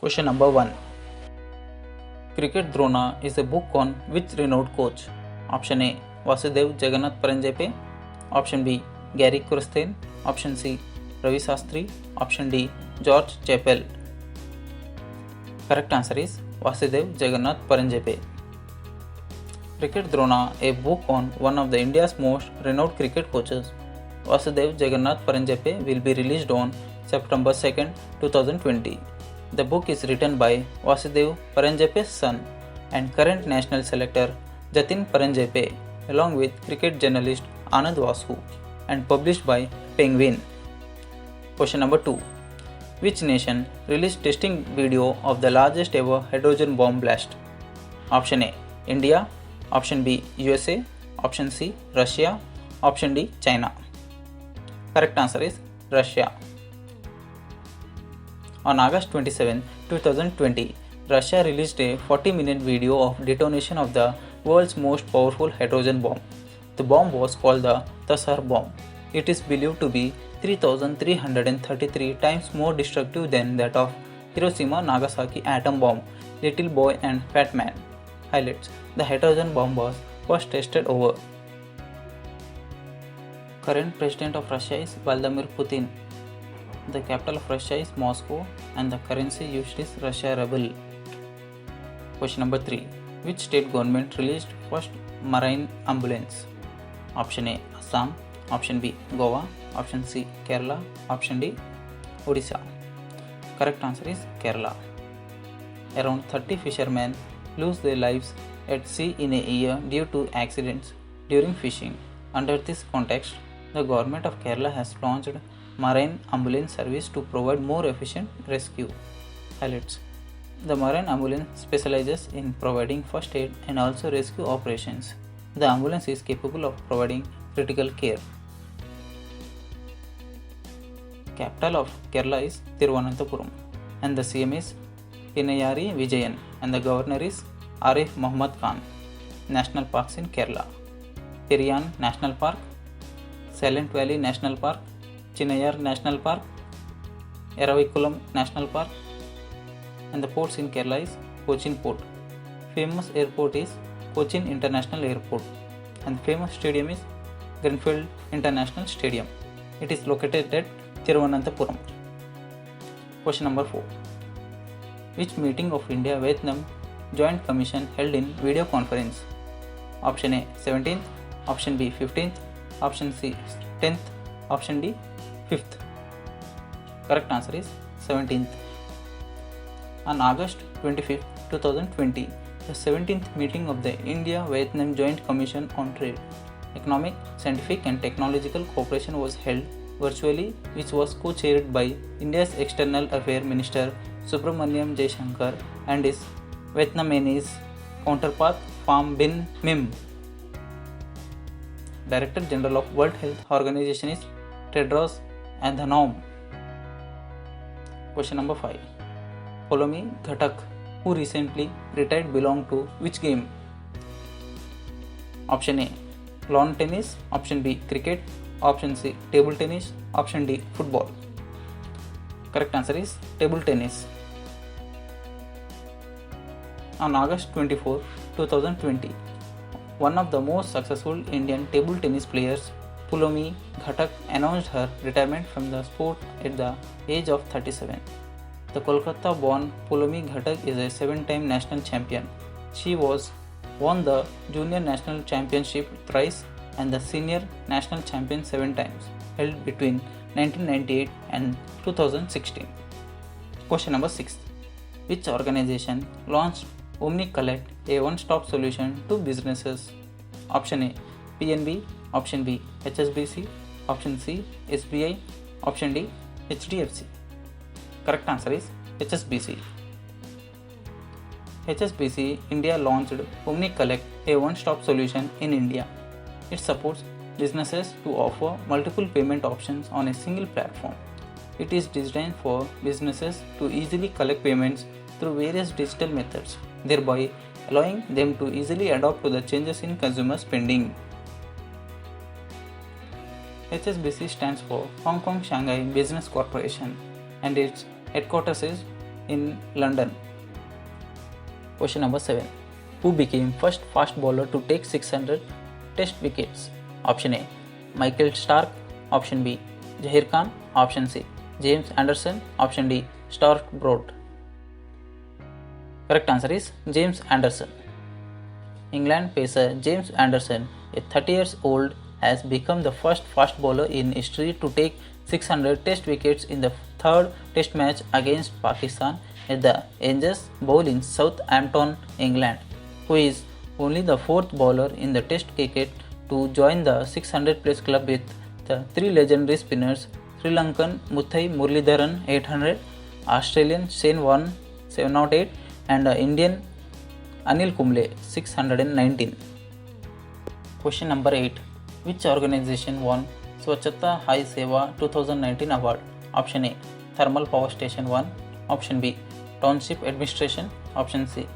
Question number 1. Cricket Drona is a book on which renowned coach? Option A. Vasudev Jagannath Paranjape. Option B. Gary Kurstin. Option C. Ravi Shastri. Option D. George Chappell. Correct answer is Vasudev Jagannath Paranjape. Cricket Drona, a book on one of the India's most renowned cricket coaches, Vasudev Jagannath Paranjape, will be released on September 2, 2020. The book is written by Vasudev Paranjape's son and current national selector Jatin Paranjape along with cricket journalist Anand Vasu and published by Penguin. Question number 2. Which nation released testing video of the largest ever hydrogen bomb blast? Option A. India. Option B. USA. Option C. Russia. Option D. China. Correct answer is Russia. On August 27, 2020, Russia released a 40-minute video of detonation of the world's most powerful hydrogen bomb. The bomb was called the Tsar bomb. It is believed to be 3,333 times more destructive than that of Hiroshima-Nagasaki atom bomb, Little Boy and Fat Man. Highlights: the hydrogen bomb was first tested over. Current president of Russia is Vladimir Putin. The capital of Russia is Moscow and the currency used is Russia ruble. Question number 3. Which state government released first marine ambulance? Option A. Assam. Option B. Goa. Option C. Kerala. Option D. Odisha. Correct answer is Kerala. Around 30 fishermen lose their lives at sea in a year due to accidents during fishing. Under this context, the government of Kerala has launched marine ambulance service to provide more efficient rescue. Highlights: the marine ambulance specializes in providing first aid and also rescue operations. The ambulance is capable of providing critical care. Capital of Kerala is Thiruvananthapuram and the CM is Pinayari Vijayan and the governor is Arif Muhammad Khan. National parks in Kerala: Periyan National Park, Silent Valley National Park, Chinnayar National Park, Eravikulam National Park, and the ports in Kerala is Cochin Port. Famous airport is Cochin International Airport and the famous stadium is Greenfield International Stadium. It is located at Thiruvananthapuram. Question number 4. Which meeting of India-Vietnam Joint Commission held in video conference? Option A 17th, Option B 15th, Option C 10th, Option D 5th. Correct answer is 17th. On August 25, 2020, the 17th meeting of the India-Vietnam Joint Commission on Trade, Economic, Scientific and Technological Cooperation was held virtually, which was co-chaired by India's External Affairs Minister Subramaniam Jaishankar and his Vietnamese counterpart Pham Binh Minh. Director General of World Health Organization is Tedros Adhanom. Question number 5. Poulomi Ghatak, who recently retired, belonged to which game? Option A. Lawn tennis. Option B. Cricket. Option C. Table tennis. Option D. Football. Correct answer is table tennis. On August 24, 2020, one of the most successful Indian table tennis players, Poulomi Ghatak, announced her retirement from the sport at the age of 37. The Kolkata-born Poulomi Ghatak is a 7-time national champion. She won the Junior National Championship thrice and the Senior National Champion 7 times, held between 1998 and 2016. Question number 6. Which organization launched OmniCollect, a one-stop solution to businesses? Option A PNB, Option B HSBC, Option C SBI, Option D HDFC. Correct answer is HSBC. HSBC India launched OmniCollect, a one-stop solution in India. It supports businesses to offer multiple payment options on a single platform. It is designed for businesses to easily collect payments through various digital methods, thereby allowing them to easily adapt to the changes in consumer spending. HSBC stands for Hong Kong Shanghai Business Corporation and its headquarters is in London. Question number 7. Who became first fast bowler to take 600 test wickets? Option A, Michael Stark. Option B, Zaheer Khan. Option C, James Anderson. Option D, Stuart Broad. Correct answer is James Anderson. England pacer James Anderson, a 30 years old, has become the first fast bowler in history to take 600 test wickets in the third test match against Pakistan at the Angels Bowl in Southampton, England, who is only the fourth bowler in the test cricket to join the 600 plus club with the three legendary spinners Sri Lankan Muthai Muralidharan 800, Australian Shane Warne 708 and Indian Anil Kumble 619. Question number 8. Which organization won Swachhata Hi Seva 2019 award? Option A, Thermal Power Station 1. Option B, Township Administration. Option C,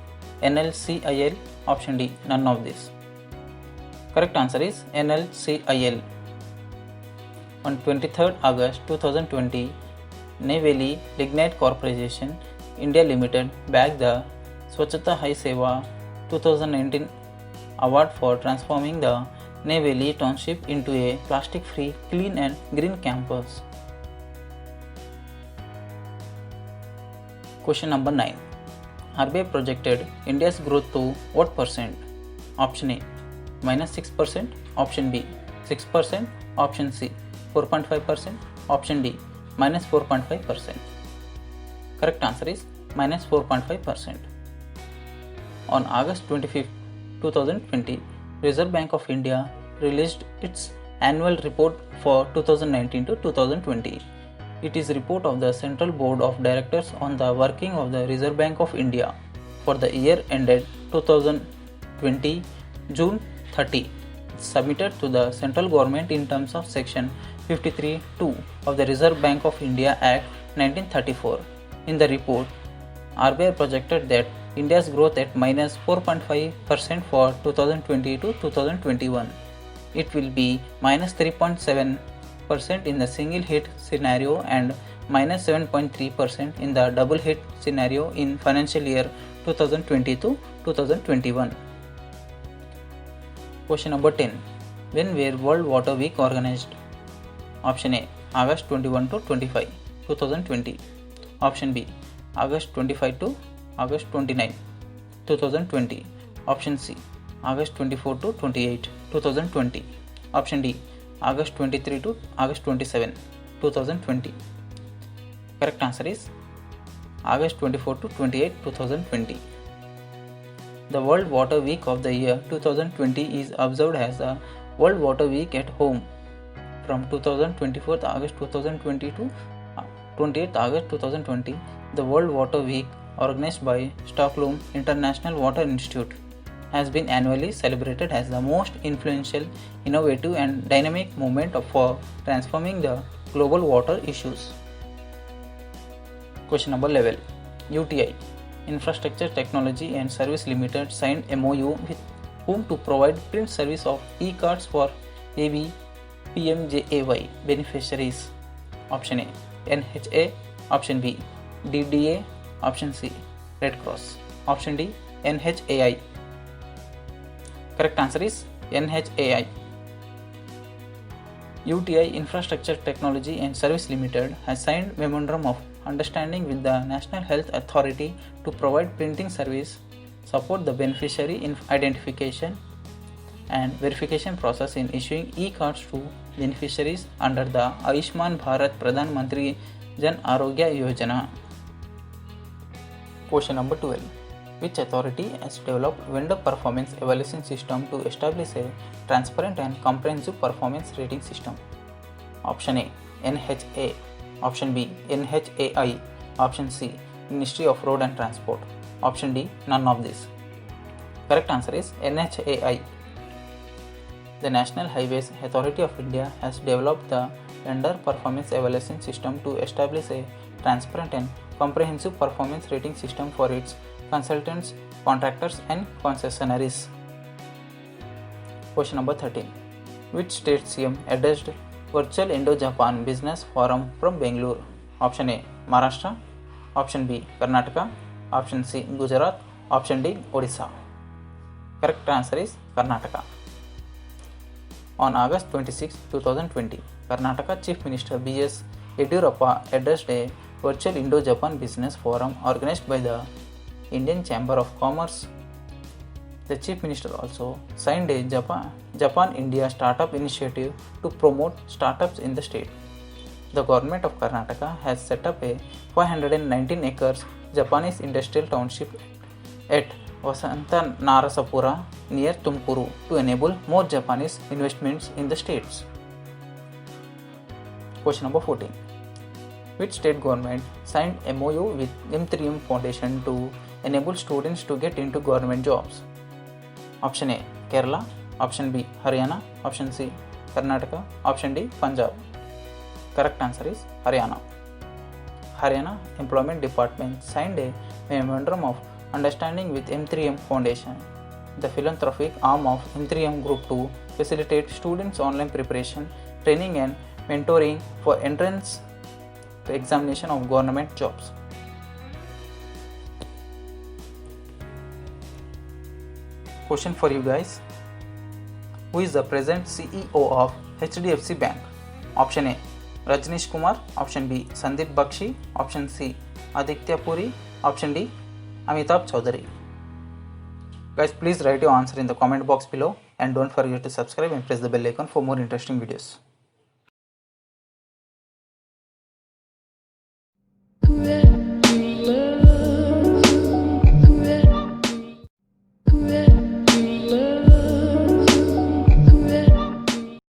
NLCIL. Option D, none of these. Correct answer is NLCIL. On 23rd August 2020, Neyveli Lignite Corporation India Limited bagged the Swachhata Hi Seva 2019 award for transforming the Neyveli Township into a plastic-free, clean and green campus. Question number 9. RBI projected India's growth to what percent? Option A, -6%. Option B, 6%. Option C, 4.5%. Option D, -4.5%. Correct answer is -4.5%. On August 25, 2020, Reserve Bank of India released its annual report for 2019 to 2020. It is a report of the Central Board of Directors on the working of the Reserve Bank of India for the year ended 2020 June 30, submitted to the central government in terms of Section 53(2) of the Reserve Bank of India Act 1934. In the report, RBI projected that India's growth at -4.5% for 2020 to 2021. It will be -3.7% in the single hit scenario and -7.3% in the double hit scenario in financial year 2020 to 2021. Question number 10. When were World Water Week organized? Option A, August 21 to 25, 2020. Option B, August 25 to August 29, 2020. Option C, August 24 to 28, 2020. Option D, August 23 to August 27, 2020. Correct answer is August 24 to 28, 2020. The World Water Week of the year 2020 is observed as the World Water Week at Home from 24th August 2020 to 28th August 2020. The World Water Week, organized by Stockholm International Water Institute, has been annually celebrated as the most influential, innovative and dynamic movement for transforming the global water issues. Question number 11. UTI, Infrastructure Technology and Service Limited, signed MOU with whom to provide print service of e-cards for AB PMJAY beneficiaries? Option A, NHA. Option B, DDA. Option C, Red Cross. Option D, NHAI. Correct answer is NHAI. UTI Infrastructure Technology and Service Limited has signed Memorandum of Understanding with the National Health Authority to provide printing service, support the beneficiary identification and verification process in issuing e-cards to beneficiaries under the Ayushman Bharat Pradhan Mantri Jan Arogya Yojana. Question number 12. Which authority has developed vendor performance evaluation system to establish a transparent and comprehensive performance rating system? Option A, NHA. Option B, NHAI. Option C, Ministry of Road and Transport. Option D, none of these. Correct answer is NHAI. The National Highways Authority of India has developed the vendor performance evaluation system to establish a transparent and comprehensive performance rating system for its consultants, contractors and concessionaires. Question number 13. Which state CM addressed Virtual Indo-Japan Business Forum from Bangalore? Option A, Maharashtra. Option B, Karnataka. Option C, Gujarat. Option D, Odisha. Correct answer is Karnataka. On August 26, 2020, Karnataka Chief Minister B.S. Yediyurappa addressed a virtual Indo-Japan Business Forum organized by the Indian Chamber of Commerce. The Chief Minister also signed a Japan-India Startup Initiative to promote startups in the state. The government of Karnataka has set up a 519 acres Japanese industrial township at Vasanta Narasapura near Tumkuru to enable more Japanese investments in the states. Question number 14. Which state government signed MOU with M3M Foundation to enable students to get into government jobs? Option A, Kerala. Option B, Haryana. Option C, Karnataka. Option D, Punjab. Correct answer is Haryana. Haryana Employment Department signed a memorandum of understanding with M3M Foundation, the philanthropic arm of M3M Group, to facilitate students' online preparation, training and mentoring for entrance to examination of government jobs. Question for you guys. Who is the present CEO of HDFC Bank? Option A, Rajnish Kumar. Option B, Sandeep Bakshi. Option C, Aditya Puri. Option D, Amitabh Chaudhary. Guys, please write your answer in the comment box below and don't forget to subscribe and press the bell icon for more interesting videos.